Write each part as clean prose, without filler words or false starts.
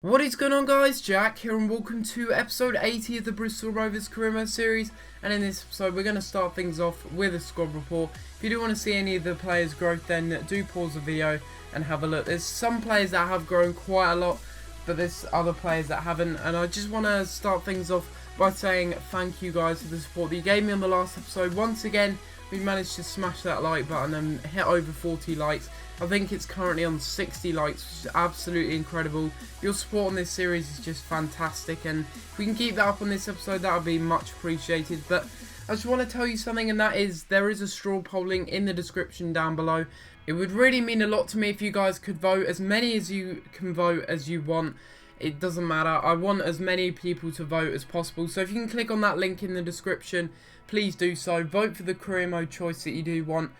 What is going on, guys? Jack here and welcome to episode 80 of the Bristol Rovers career mode series. And in this episode we're going to start things off with a squad report. If you do want to see any of the players' growth, then do pause the video and have a look. There's some players that have grown quite a lot, but there's other players that haven't. And I just want to start things off by saying thank you guys for the support that you gave me on the last episode. Once again, we managed to smash that like button and hit over 40 likes. I think it's currently on 60 likes, which is absolutely incredible. Your support on this series is just fantastic, and if we can keep that up on this episode, that would be much appreciated. But I just want to tell you something, and that is there is a straw polling in the description down below. It would really mean a lot to me if you guys could vote as many as you can vote as you want. It doesn't matter. I want as many people to vote as possible. So if you can click on that link in the description, please do so. Vote for the career mode choice that you do want.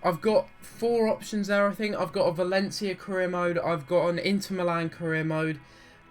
I've got 4 options there, I think. I've got a Valencia career mode. I've got an Inter Milan career mode.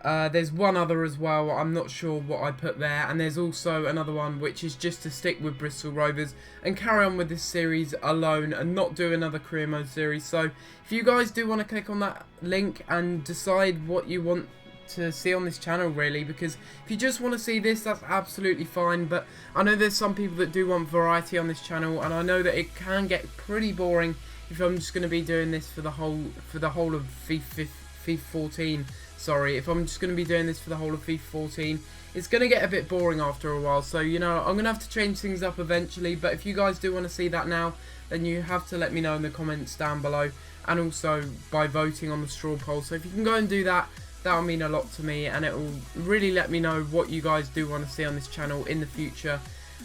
There's one other as well. I'm not sure what I put there. And there's also another one which is just to stick with Bristol Rovers and carry on with this series alone and not do another career mode series. So if you guys do want to click on that link and decide what you want to see on this channel, really, because if you just want to see this, that's absolutely fine. But I know there's some people that do want variety on this channel, and I know that it can get pretty boring if I'm just going to be doing this for the whole of FIFA 14. Sorry, if I'm just going to be doing this for the whole of FIFA 14, it's going to get a bit boring after a while. So, you know, I'm going to have to change things up eventually. But if you guys do want to see that now, then you have to let me know in the comments down below, and also by voting on the straw poll. So if you can go and do that, that'll mean a lot to me, and it will really let me know what you guys do want to see on this channel in the future.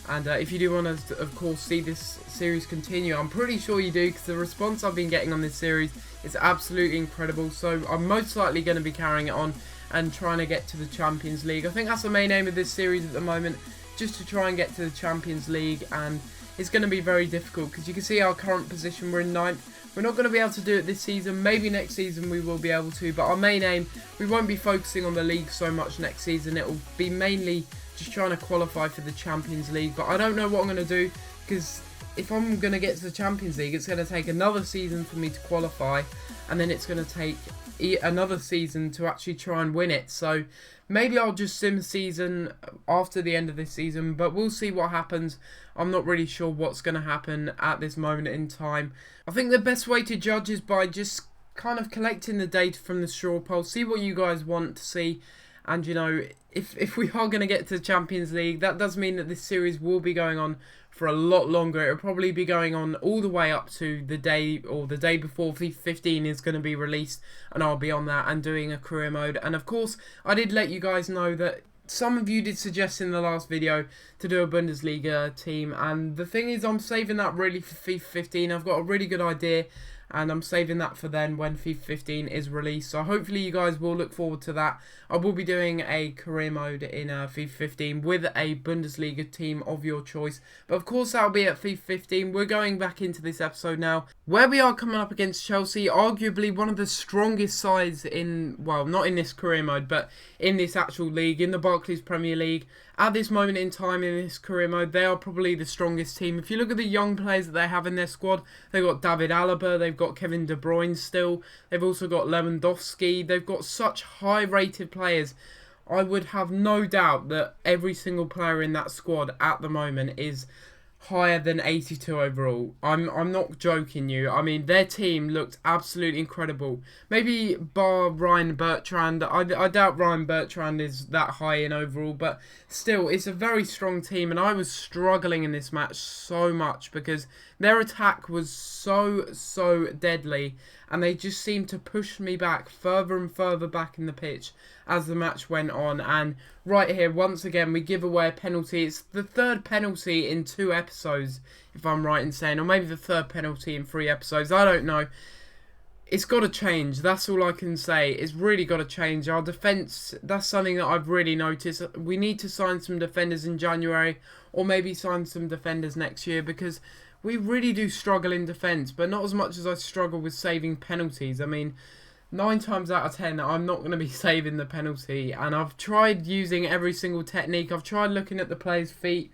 And if you do want to, of course, see this series continue, I'm pretty sure you do, because the response I've been getting on this series is absolutely incredible. So I'm most likely going to be carrying it on and trying to get to the Champions League. I think that's the main aim of this series at the moment, just to try and get to the Champions League. And it's going to be very difficult, because you can see our current position. We're in 9th. We're not going to be able to do it this season. Maybe next season we will be able to. But our main aim, we won't be focusing on the league so much next season. It will be mainly just trying to qualify for the Champions League. But I don't know what I'm going to do, because if I'm going to get to the Champions League, it's going to take another season for me to qualify. And then it's going to take another season to actually try and win it. So maybe I'll just sim season after the end of this season, but we'll see what happens. I'm not really sure what's going to happen at this moment in time. I think the best way to judge is by just kind of collecting the data from the straw poll, see what you guys want to see. And, you know, if we are going to get to the Champions League, that does mean that this series will be going on for a lot longer. It'll probably be going on all the way up to the day, or the day before FIFA 15 is going to be released, and I'll be on that and doing a career mode. And of course, I did let you guys know that some of you did suggest in the last video to do a Bundesliga team, and the thing is, I'm saving that really for FIFA 15. I've got a really good idea, and I'm saving that for then when FIFA 15 is released. So hopefully you guys will look forward to that. I will be doing a career mode in FIFA 15 with a Bundesliga team of your choice. But of course that'll be at FIFA 15. We're going back into this episode now, where we are coming up against Chelsea, arguably one of the strongest sides in, well, not in this career mode, but in this actual league, in the Barclays Premier League. At this moment in time in this career mode, they are probably the strongest team. If you look at the young players that they have in their squad, they've got David Alaba, they've got Kevin De Bruyne still, they've also got Lewandowski, they've got such high rated players. I would have no doubt that every single player in that squad at the moment is higher than 82 overall. I'm not joking you. I mean, their team looked absolutely incredible. Maybe bar Ryan Bertrand. I doubt Ryan Bertrand is that high in overall, but still, it's a very strong team, and I was struggling in this match so much because their attack was so deadly, and they just seemed to push me back further and further back in the pitch as the match went on. And right here, once again, we give away a penalty. It's the 3rd penalty in 2 episodes, if I'm right in saying, or maybe the 3rd penalty in 3 episodes. I don't know. It's got to change. That's all I can say. It's really got to change. Our defence, that's something that I've really noticed. We need to sign some defenders in January, or maybe sign some defenders next year, because we really do struggle in defence, but not as much as I struggle with saving penalties. I mean, 9 times out of 10, I'm not going to be saving the penalty, and I've tried using every single technique. I've tried looking at the player's feet,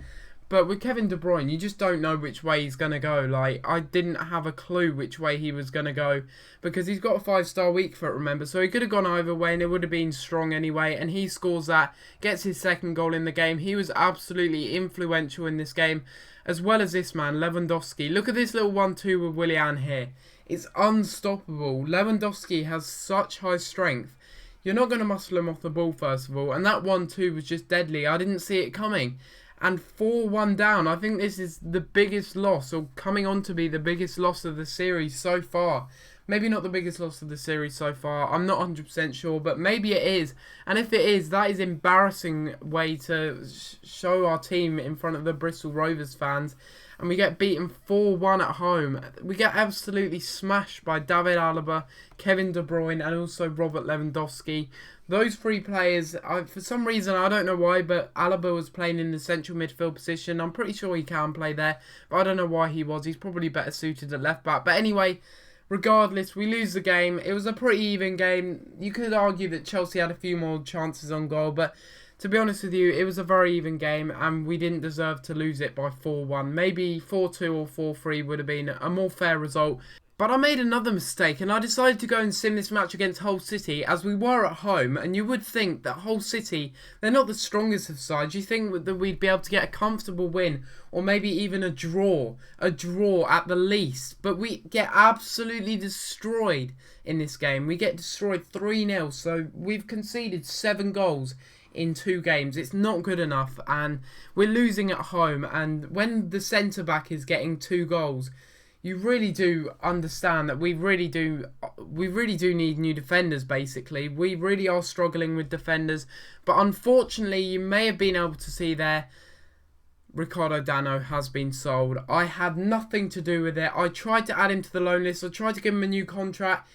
But with Kevin De Bruyne, you just don't know which way he's going to go. Like, I didn't have a clue which way he was going to go because he's got a 5-star weak foot, remember? So he could have gone either way and it would have been strong anyway. And he scores that, gets his second goal in the game. He was absolutely influential in this game, as well as this man, Lewandowski. Look at this little 1-2 with Willian here. It's unstoppable. Lewandowski has such high strength. You're not going to muscle him off the ball, first of all. And that 1-2 was just deadly. I didn't see it coming. And 4-1 down. I think this is the biggest loss, or coming on to be the biggest loss of the series so far. Maybe not the biggest loss of the series so far. I'm not 100% sure, but maybe it is. And if it is, that is an embarrassing way to show our team in front of the Bristol Rovers fans. And we get beaten 4-1 at home. We get absolutely smashed by David Alaba, Kevin De Bruyne, and also Robert Lewandowski. Those three players, for some reason, I don't know why, but Alaba was playing in the central midfield position. I'm pretty sure he can play there, but I don't know why he was. He's probably better suited at left back. But anyway, regardless, we lose the game. It was a pretty even game. You could argue that Chelsea had a few more chances on goal, but to be honest with you, it was a very even game and we didn't deserve to lose it by 4-1. Maybe 4-2 or 4-3 would have been a more fair result. But I made another mistake and I decided to go and sim this match against Hull City as we were at home, and you would think that Hull City, they're not the strongest of sides. You think that we'd be able to get a comfortable win or maybe even a draw at the least. But we get absolutely destroyed in this game. We get destroyed 3-0, so we've conceded 7 goals in 2 games. It's not good enough and we're losing at home, and when the centre-back is getting 2 goals, you really do understand that we really do need new defenders, basically. We really are struggling with defenders. But unfortunately, you may have been able to see there, Ricardo Dano has been sold. I had nothing to do with it. I tried to add him to the loan list. I tried to give him a new contract.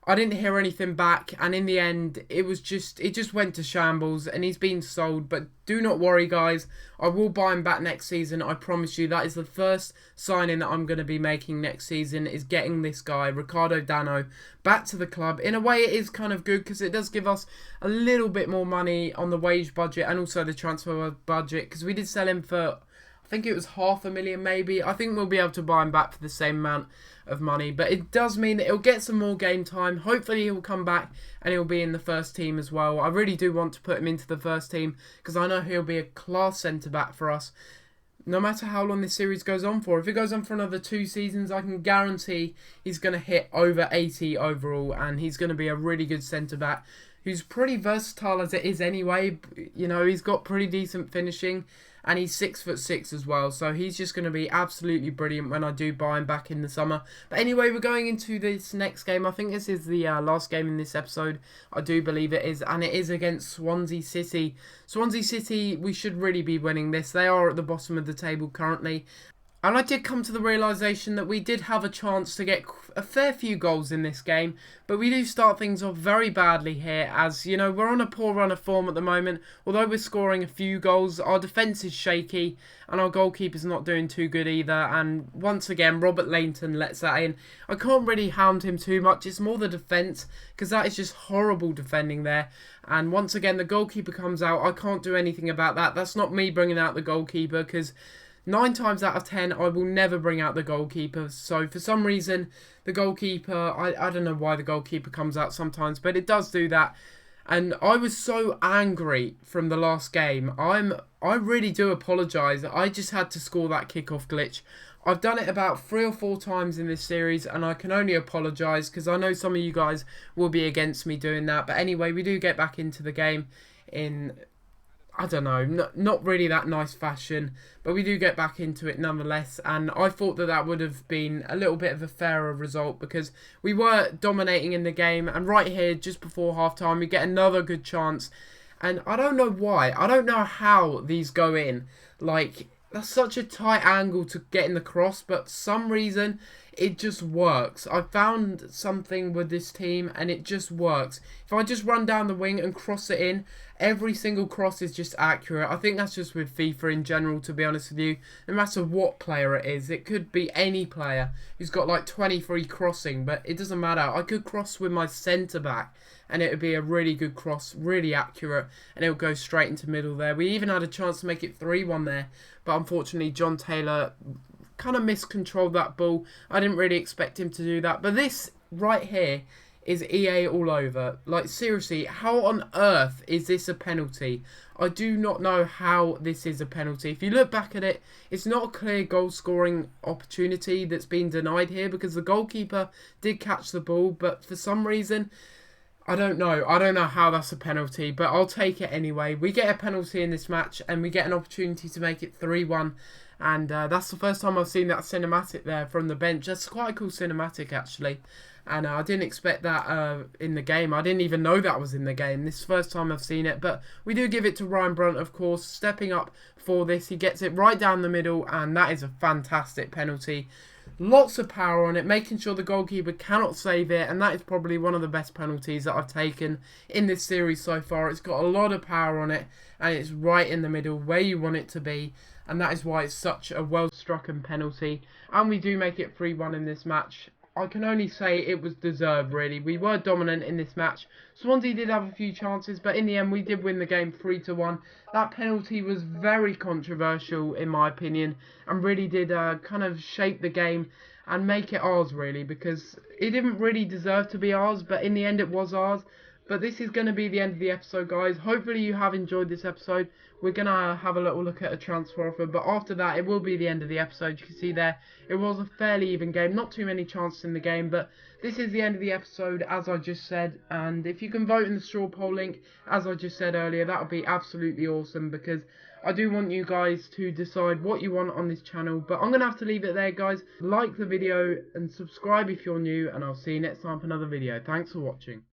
I didn't hear anything back, and in the end, it just went to shambles, and he's been sold. But do not worry, guys. I will buy him back next season. I promise you. That is the first signing that I'm going to be making next season, is getting this guy, Ricardo Dano, back to the club. In a way, it is kind of good because it does give us a little bit more money on the wage budget and also the transfer budget, because we did sell him for, I think it was $500,000 maybe. I think we'll be able to buy him back for the same amount of money, but it does mean that he'll get some more game time. Hopefully he'll come back and he'll be in the first team as well. I really do want to put him into the first team because I know he'll be a class centre-back for us no matter how long this series goes on for. If it goes on for another 2 seasons, I can guarantee he's going to hit over 80 overall, and he's going to be a really good centre-back who's pretty versatile as it is anyway. You know, he's got pretty decent finishing, and he's 6'6" as well, so he's just going to be absolutely brilliant when I do buy him back in the summer. But anyway, we're going into this next game. I think this is the last game in this episode. I do believe it is, and it is against Swansea City. Swansea City, we should really be winning this. They are at the bottom of the table currently. And I did come to the realisation that we did have a chance to get a fair few goals in this game, but we do start things off very badly here, as, you know, we're on a poor run of form at the moment. Although we're scoring a few goals, our defence is shaky, and our goalkeeper's not doing too good either. And once again, Robert Lainton lets that in. I can't really hound him too much, it's more the defence, because that is just horrible defending there. And once again, the goalkeeper comes out. I can't do anything about that. That's not me bringing out the goalkeeper, because 9 times out of 10, I will never bring out the goalkeeper. So for some reason, the goalkeeper, I don't know why the goalkeeper comes out sometimes, but it does do that. And I was so angry from the last game. I really do apologise. I just had to score that kickoff glitch. I've done it about 3 or 4 times in this series, and I can only apologise because I know some of you guys will be against me doing that. But anyway, we do get back into the game in, I don't know, not really that nice fashion, but we do get back into it nonetheless. And I thought that that would have been a little bit of a fairer result because we were dominating in the game. And right here, just before half-time, we get another good chance. And I don't know why. I don't know how these go in. Like, that's such a tight angle to get in the cross, but for some reason, it just works. I found something with this team and it just works. If I just run down the wing and cross it in, every single cross is just accurate. I think that's just with FIFA in general, to be honest with you. No matter what player it is, it could be any player who's got like 23 crossing, but it doesn't matter. I could cross with my centre back and it would be a really good cross, really accurate, and it would go straight into middle there. We even had a chance to make it 3-1 there, but unfortunately John Taylor kind of miscontrolled that ball. I didn't really expect him to do that. But this right here is EA all over. Like, seriously, how on earth is this a penalty? I do not know how this is a penalty. If you look back at it, it's not a clear goal scoring opportunity that's been denied here, because the goalkeeper did catch the ball, but for some reason, I don't know. I don't know how that's a penalty, but I'll take it anyway. We get a penalty in this match, and we get an opportunity to make it 3-1. And that's the first time I've seen that cinematic there from the bench. That's quite a cool cinematic, actually. And I didn't expect that in the game. I didn't even know that was in the game. This is the first time I've seen it. But we do give it to Ryan Brunt, of course, stepping up for this. He gets it right down the middle, and that is a fantastic penalty. Lots of power on it, making sure the goalkeeper cannot save it, and that is probably one of the best penalties that I've taken in this series so far. It's got a lot of power on it, and it's right in the middle where you want it to be, and that is why it's such a well-struck penalty. And we do make it 3-1 in this match. I can only say it was deserved, really. We were dominant in this match. Swansea did have a few chances, but in the end we did win the game 3-1. That penalty was very controversial, in my opinion, and really did kind of shape the game and make it ours, really, because it didn't really deserve to be ours, but in the end it was ours. But this is going to be the end of the episode, guys. Hopefully you have enjoyed this episode. We're going to have a little look at a transfer offer, but after that it will be the end of the episode. You can see there, it was a fairly even game. Not too many chances in the game, but this is the end of the episode, as I just said. And if you can vote in the straw poll link, as I just said earlier, that would be absolutely awesome, because I do want you guys to decide what you want on this channel. But I'm going to have to leave it there, guys. Like the video and subscribe if you're new, and I'll see you next time for another video. Thanks for watching.